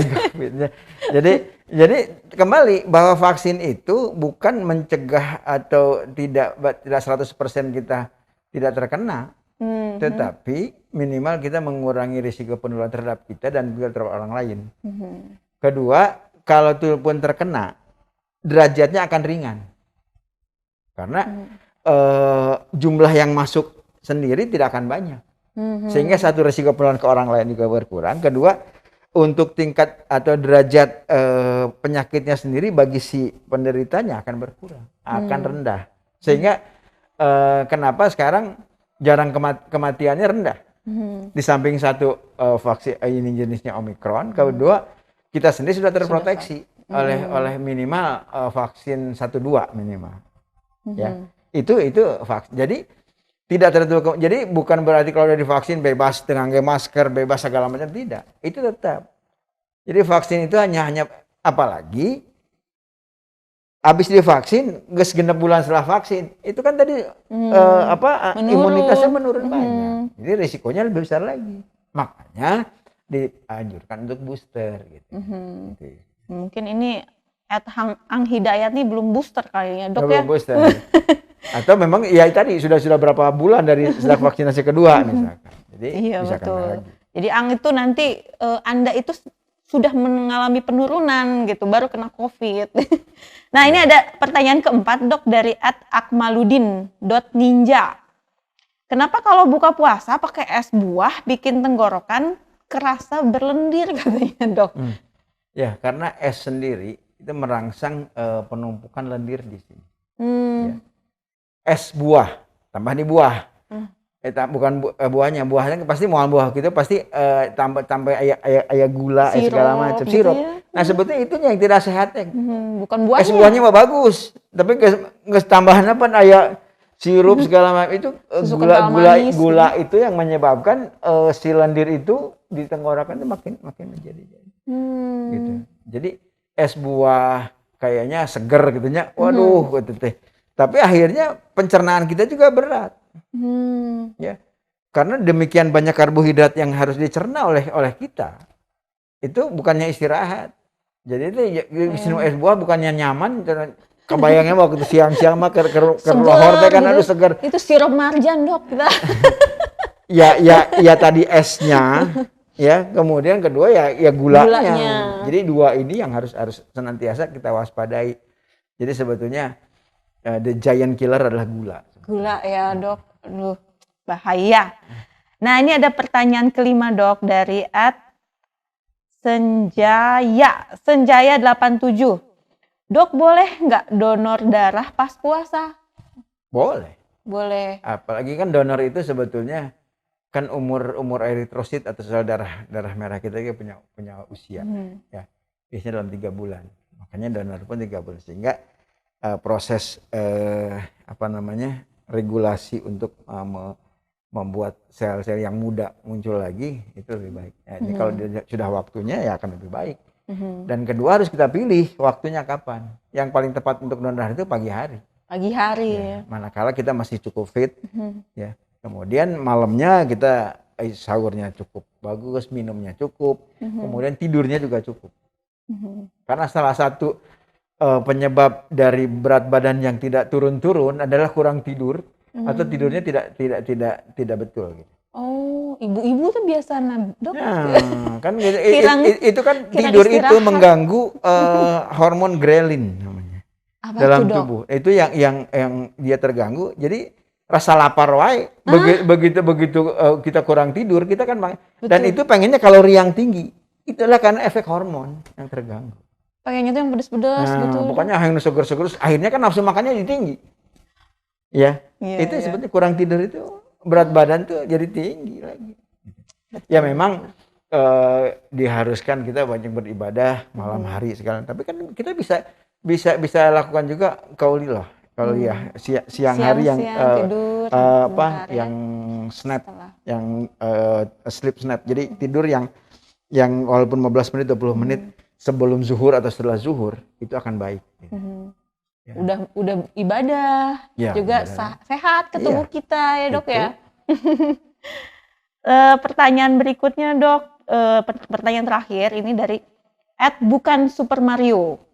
Jadi kembali bahwa vaksin itu bukan mencegah atau tidak 100% kita tidak terkena. Tetapi minimal kita mengurangi risiko penularan terhadap kita dan juga terhadap orang lain. Kedua, kalau itu pun terkena, derajatnya akan ringan. Karena jumlah yang masuk sendiri tidak akan banyak. Sehingga satu risiko penularan ke orang lain juga berkurang. Kedua, untuk tingkat atau derajat penyakitnya sendiri bagi si penderitanya akan berkurang, akan rendah. Sehingga kenapa sekarang jarang kematiannya rendah. Di samping satu vaksin ini jenisnya Omikron, kedua kita sendiri sudah terproteksi oleh minimal vaksin 1-2 minimal. Ya. Itu vaksin. Jadi tidak tertutup. Jadi bukan berarti kalau udah divaksin bebas dengan masker, bebas segala macam, tidak. Itu tetap. Jadi vaksin itu hanya apalagi habis divaksin, genep bulan setelah vaksin, itu kan tadi imunitasnya menurun banyak. Jadi risikonya lebih besar lagi. Makanya dianjurkan untuk booster gitu. Mungkin ini Anghidayat nih belum booster kayaknya, Dok, belum ya. Booster. Atau memang ya tadi sudah berapa bulan dari sejak vaksinasi kedua misalkan. Jadi iya, bisa betul. kena lagi. Jadi itu nanti Anda itu sudah mengalami penurunan gitu, baru kena COVID. Nah, ini ada pertanyaan keempat, Dok, dari @akmaludin.ninja. Kenapa kalau buka puasa pakai es buah bikin tenggorokan kerasa berlendir katanya, Dok? Ya, karena es sendiri itu merangsang penumpukan lendir di sini. Ya. Es buah, tambah di buah. Bukan buahnya pasti mau buah gitu pasti tambah ayah gula, segala macam gitu sirup. ya? Nah sebetulnya itu yang tidak sehat ya. Bukan buahnya. Es buahnya mah bagus, tapi nggak tambahan apa ayah sirup segala macam itu gula itu yang menyebabkan si lendir itu di tenggorokan itu makin menjadi gitu. Jadi es buah kayaknya seger gitunya, waduh gitu teh. Tapi akhirnya pencernaan kita juga berat. Ya, karena demikian banyak karbohidrat yang harus dicerna oleh kita. Itu bukannya istirahat. Jadi itu minum es buah bukannya nyaman. Kebayangnya waktu siang-siang mah ke lohor teh kan aduh segar. Itu sirup marjan, Dok. ya tadi esnya, ya. Kemudian kedua ya gulanya. Jadi dua ini yang harus senantiasa kita waspadai. Jadi sebetulnya the giant killer adalah gula. Gula ya, Dok. Aduh, bahaya. Nah, ini ada pertanyaan kelima, Dok, dari Senjaya 87. Dok, boleh nggak donor darah pas puasa? Boleh. Boleh. Apalagi kan donor itu sebetulnya kan umur eritrosit atau sel darah merah kita punya usia. Ya, biasanya dalam 3 bulan. Makanya donor pun 3 bulan sehingga proses regulasi untuk membuat sel-sel yang muda muncul lagi itu lebih baik. Jadi kalau sudah waktunya ya akan lebih baik. Dan kedua harus kita pilih waktunya kapan. Yang paling tepat untuk donor darah itu pagi hari. Pagi hari. Ya, manakala kita masih cukup fit, ya. Kemudian malamnya kita sahurnya cukup bagus, minumnya cukup, kemudian tidurnya juga cukup. Karena salah satu penyebab dari berat badan yang tidak turun-turun adalah kurang tidur atau tidurnya tidak betul gitu. Oh, ibu-ibu tuh biasa, Dok. Nah, kan itu kan tidur itu mengganggu hormon grelin namanya. Apa dalam itu, tubuh. Itu yang dia terganggu. Jadi rasa lapar wae begitu kita kurang tidur, kita kan dan itu pengennya kalori yang tinggi. Itulah karena efek hormon yang terganggu. Pengennya tuh yang pedas-pedas gitu. Pokoknya yang seger-seger, akhirnya kan nafsu makannya jadi tinggi. Ya, itu sebetulnya kurang tidur itu berat badan tuh jadi tinggi lagi. Ya memang diharuskan kita banyak beribadah malam hari segala. Tapi kan kita bisa lakukan juga qaulillah. Qauliyah siang hari yang tidur, yang snap, yang sleep snap. Jadi tidur yang walaupun 15 menit 20 menit sebelum zuhur atau setelah zuhur itu akan baik. Ya. Udah ibadah, ya, juga sehat ke tubuh kita ya, Dok. Itu. Ya. Pertanyaan berikutnya, Dok, pertanyaan terakhir ini dari @bukan_super_mario.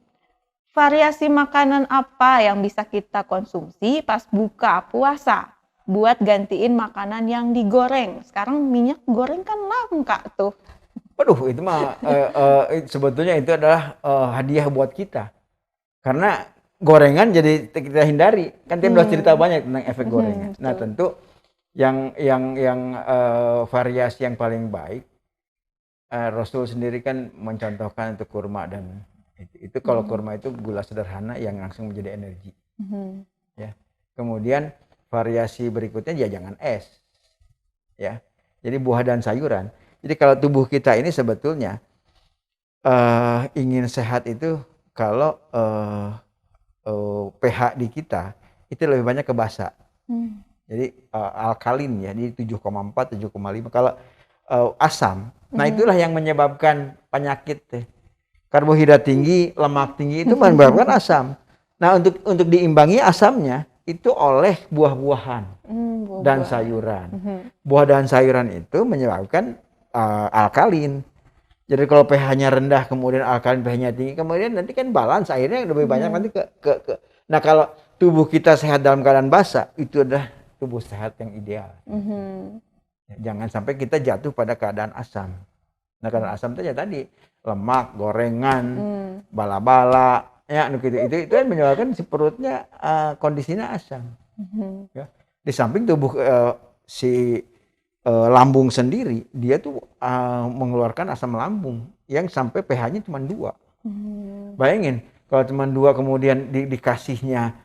Variasi makanan apa yang bisa kita konsumsi pas buka puasa buat gantiin makanan yang digoreng? Sekarang minyak goreng kan langka tuh. Waduh, itu mah sebetulnya itu adalah hadiah buat kita. Karena gorengan jadi kita hindari. Kan kita udah cerita banyak tentang efek gorengan. Nah, tentu yang variasi yang paling baik Rasul sendiri kan mencontohkan untuk kurma dan itu kalau kurma itu gula sederhana yang langsung menjadi energi. Ya. Kemudian variasi berikutnya ya jangan es. Ya. Jadi buah dan sayuran. Jadi kalau tubuh kita ini sebetulnya ingin sehat itu kalau pH di kita itu lebih banyak ke basa. Jadi alkalin ya, jadi 7,4, 7,5. Kalau asam, nah itulah yang menyebabkan penyakit. Karbohidrat tinggi, lemak tinggi itu menyebabkan asam. Nah untuk diimbangi asamnya itu oleh buah-buahan dan sayuran. Buah dan sayuran itu menyebabkan alkalin. Jadi kalau pH-nya rendah kemudian alkalin pH-nya tinggi, kemudian nanti kan balance akhirnya lebih banyak nanti ke. Nah kalau tubuh kita sehat dalam keadaan basa, itu adalah tubuh sehat yang ideal. Jangan sampai kita jatuh pada keadaan asam. Nah, kadar asam itu ya tadi lemak, gorengan, bala-bala, ya gitu. Itu kan menyebabkan si perutnya kondisinya asam. Ya. Di samping tubuh si lambung sendiri, dia tuh mengeluarkan asam lambung yang sampai pH-nya cuma 2. Bayangin kalau cuma 2 kemudian dikasihnya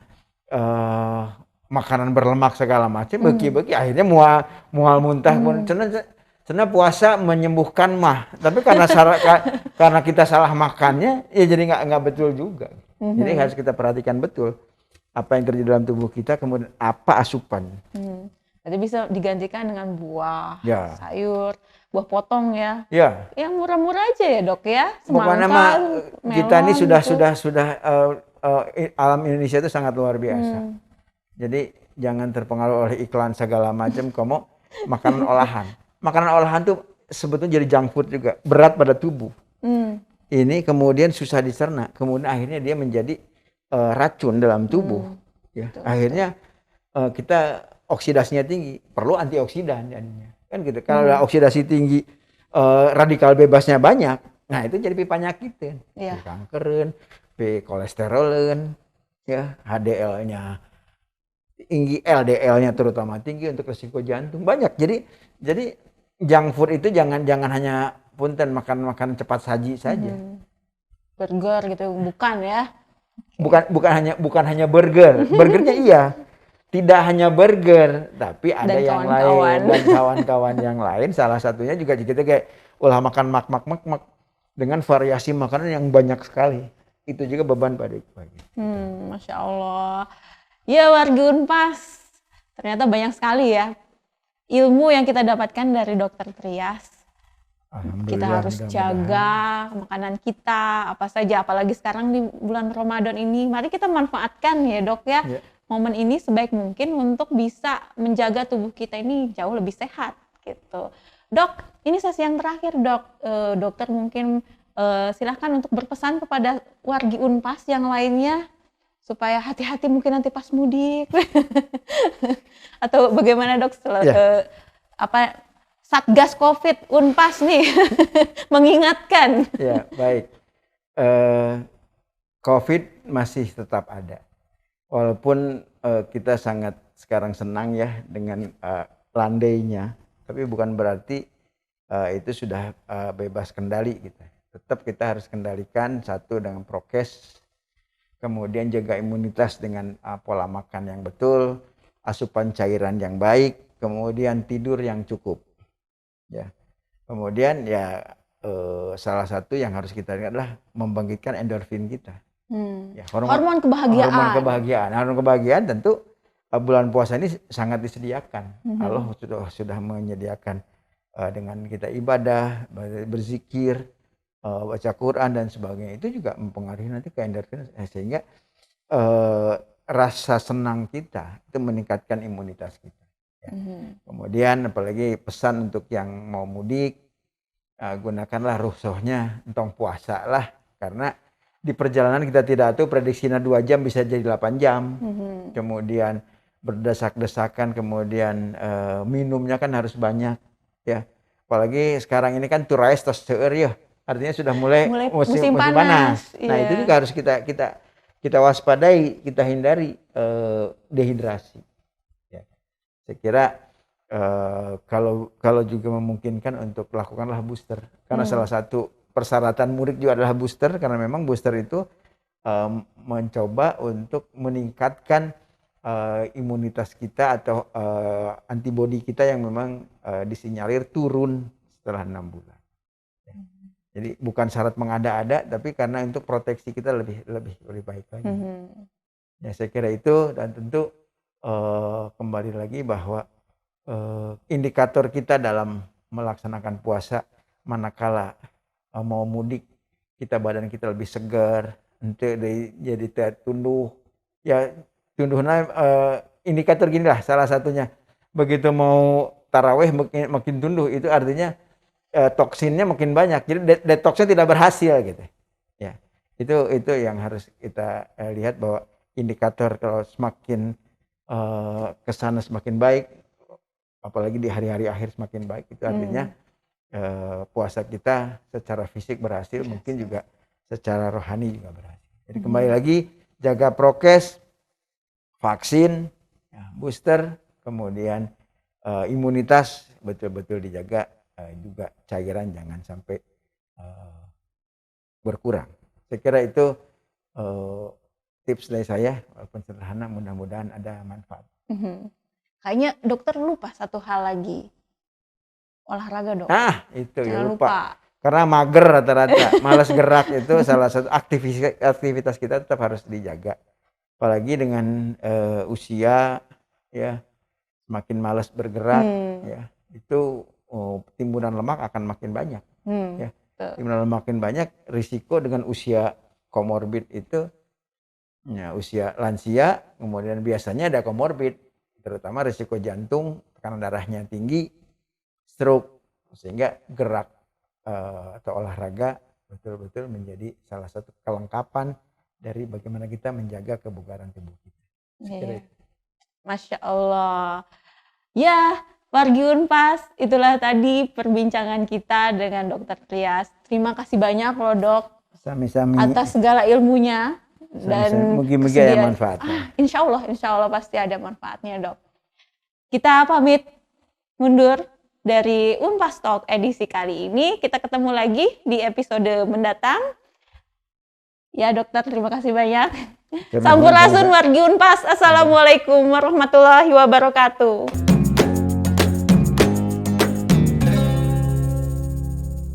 makanan berlemak segala macam, beki-beki akhirnya mual muntah. Karena puasa menyembuhkan mah, tapi karena kita salah makannya, ya jadi nggak betul juga. Jadi harus kita perhatikan betul apa yang terjadi dalam tubuh kita, kemudian apa asupan. Jadi bisa digantikan dengan buah, Ya. sayur, buah potong ya. Ya. Yang murah-murah aja ya dok ya. Pokoknya mah kita ini sudah alam Indonesia itu sangat luar biasa. Jadi jangan terpengaruh oleh iklan segala macam, kamu makanan olahan. Makanan olahan tuh sebetulnya jadi junk food juga, berat pada tubuh. Ini kemudian susah dicerna, kemudian akhirnya dia menjadi racun dalam tubuh. Ya, akhirnya kita oksidasinya tinggi, perlu antioksidan jadinya. Kan gitu. Kalau ada oksidasi tinggi, radikal bebasnya banyak, nah itu jadi penyakit. Kankerin, kolesterolin, ya, HDL-nya tinggi, LDL-nya terutama tinggi untuk risiko jantung banyak. Jadi junk food itu jangan hanya punten makan cepat saji saja. Burger gitu bukan ya? Bukan hanya burger. Burgernya iya. Tidak hanya burger, tapi ada dan yang lain dan kawan-kawan yang lain. Salah satunya juga kita kayak ulah makan mak dengan variasi makanan yang banyak sekali. Itu juga beban pada pagi. Masya Allah. Ya wargi Unpas, ternyata banyak sekali ya ilmu yang kita dapatkan dari Dokter Trias. Kita harus jaga makanan kita apa saja, apalagi sekarang di bulan Ramadan ini. Mari kita manfaatkan ya dok ya, momen ini sebaik mungkin untuk bisa menjaga tubuh kita ini jauh lebih sehat gitu. Dok, ini sesi yang terakhir dok. Dokter mungkin silahkan untuk berpesan kepada wargi Unpas yang lainnya supaya hati-hati mungkin nanti pas mudik atau bagaimana dok setelah Satgas Covid Unpas nih mengingatkan. Ya baik, Covid masih tetap ada, walaupun kita sangat sekarang senang ya dengan landainya, tapi bukan berarti itu sudah bebas kendali gitu. Tetap kita harus kendalikan, satu dengan prokes, kemudian jaga imunitas dengan pola makan yang betul, asupan cairan yang baik, kemudian tidur yang cukup. Ya, kemudian ya salah satu yang harus kita lihat adalah membangkitkan endorfin kita. Ya, hormon kebahagiaan. Hormon kebahagiaan tentu bulan puasa ini sangat disediakan. Allah sudah menyediakan dengan kita ibadah, berzikir, baca Quran dan sebagainya. Itu juga mempengaruhi nanti ke endorfin sehingga rasa senang kita itu meningkatkan imunitas kita. Ya. Kemudian apalagi pesan untuk yang mau mudik, gunakanlah rukhsahnya entong puasa lah, karena di perjalanan kita tidak tahu prediksinya 2 jam bisa jadi 8 jam. Kemudian berdesak-desakan, kemudian minumnya kan harus banyak ya. Apalagi sekarang ini kan turais tos seueur ya. Artinya sudah mulai musim panas. Nah, itu juga harus kita waspadai, kita hindari dehidrasi. Saya kira kalau juga memungkinkan untuk lakukanlah booster, karena salah satu persyaratan mudik juga adalah booster, karena memang booster itu mencoba untuk meningkatkan imunitas kita atau antibodi kita yang memang disinyalir turun setelah 6 bulan. Jadi bukan syarat mengada-ada, tapi karena untuk proteksi kita lebih baik lagi. Ya saya kira itu, dan tentu kembali lagi bahwa indikator kita dalam melaksanakan puasa, manakala mau mudik, badan kita lebih segar, ente jadi tunduh. Ya tunduhnya indikator gini lah salah satunya. Begitu mau taraweh makin tunduh, itu artinya toksinnya makin banyak. Jadi detoksnya tidak berhasil gitu. Ya. Itu yang harus kita lihat, bahwa indikator kalau semakin kesana semakin baik, apalagi di hari-hari akhir semakin baik, itu artinya puasa kita secara fisik berhasil, mungkin juga secara rohani juga berhasil. Jadi kembali lagi jaga prokes, vaksin, ya, booster, kemudian imunitas betul-betul dijaga, juga cairan jangan sampai berkurang. Saya kira itu tips dari saya, walaupun sederhana, mudah-mudahan ada manfaat. Kayaknya dokter lupa satu hal lagi. Olahraga dong. Nah, itu ya Jangan lupa. Karena mager rata-rata, malas gerak itu salah satu aktivitas kita tetap harus dijaga. Apalagi dengan usia ya, semakin malas bergerak ya, itu timbunan lemak akan makin banyak. Ya. Timbunan lemak makin banyak, risiko dengan usia komorbid itu ya, usia lansia, kemudian biasanya ada komorbid, terutama risiko jantung, tekanan darahnya tinggi, stroke, sehingga gerak atau olahraga betul-betul menjadi salah satu kelengkapan dari bagaimana kita menjaga kebugaran tubuh kita. Yeah. Masya Allah. Ya, wargi Unpas, itulah tadi perbincangan kita dengan Dokter Trias. Terima kasih banyak loh dok, sami-sami, atas segala ilmunya. Dan mugi-mugi ada manfaatnya. Insya Allah pasti ada manfaatnya dok. Kita pamit mundur dari Unpas Talk edisi kali ini. Kita ketemu lagi di episode mendatang. Ya dokter, terima kasih banyak. Sampurasun wargi Unpas. Assalamualaikum warahmatullahi wabarakatuh.